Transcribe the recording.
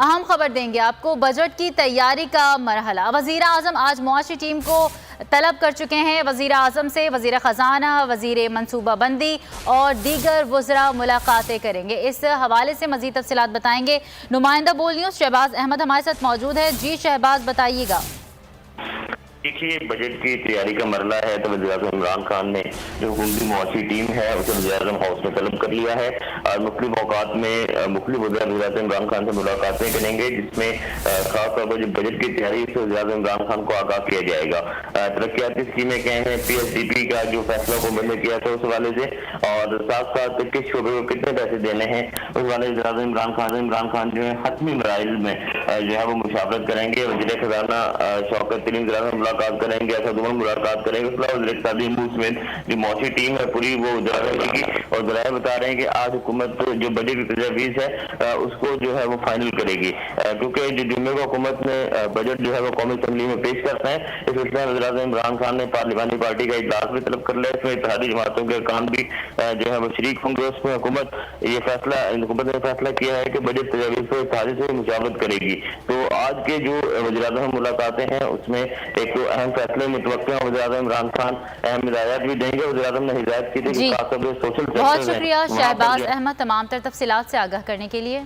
اہم خبر دیں گے آپ کو، بجٹ کی تیاری کا مرحلہ۔ وزیر اعظم آج معاشی ٹیم کو طلب کر چکے ہیں۔ وزیر اعظم سے وزیر خزانہ، وزیر منصوبہ بندی اور دیگر وزراء ملاقاتیں کریں گے۔ اس حوالے سے مزید تفصیلات بتائیں گے نمائندہ بول نیوز شہباز احمد ہمارے ساتھ موجود ہے۔ جی شہباز بتائیے گا۔ دیکھیے، بجٹ کی تیاری کا مرحلہ ہے تو وزیر اعظم عمران خان نے جو حکومتی معاشی ٹیم ہے اسے وزیر اعظم ہاؤس میں طلب کر لیا ہے اور مختلف اوقات میں مختلف وزراء وزیر اعظم عمران خان سے ملاقاتیں کریں گے، جس میں خاص طور پر جو بجٹ کی تیاری سے وزیر اعظم عمران خان کو آگاہ کیا جائے گا۔ ترقیاتی اسکیمیں کیا ہیں، پی ایس ڈی پی کا جو فیصلہ حکومت نے کیا تھا اس حوالے سے، اور ساتھ ساتھ کس شعبے کو کتنے پیسے دینے ہیں اس حوالے سے وزیر اعظم عمران خان جو ہے حتمی مراحل میں جو ہے وہ مشاورت کریں گے۔ وزیر خزانہ شوکت ترین ملاقات کریں گے، اسد عمر ملاقات کریں گے۔ اس کے علاوہ وزیر تعلیم سمیت جو معاشی ٹیم ہے پوری وہ اجاگر کرے گی، اور ذرائع بتا رہے ہیں کہ آج حکومت جو بجٹ کی تجاویز ہے اس کو جو ہے وہ فائنل کرے گی، کیونکہ جو جمعے کو حکومت نے بجٹ جو ہے وہ قومی اسمبلی میں پیش کرنا ہے۔ اس سلسلے میں وزیر اعظم عمران خان نے پارلیمانی پارٹی کا اجلاس بھی طلب کر لیا، اس میں اتحادی جماعتوں کے ارکان بھی جو ہے وہ شریک ہوں گے۔ اس میں حکومت نے فیصلہ کیا ہے کہ بجٹ تجاویز کو اتحادی سے مشاورت کرے گی۔ تو آج کے جو وزیر اعظم ملاقاتیں ہیں اس میں ایک تو اہم فیصلے متوقع ہیں، وزیر اعظم عمران خان اہم ہدایات بھی دیں گے۔ وزیر اعظم نے ہدایت کی تھی کہ خاص طور پر سوشل سیکٹر بہت شکریہ شہباز احمد تمام تر تفصیلات سے آگاہ کرنے کے لیے۔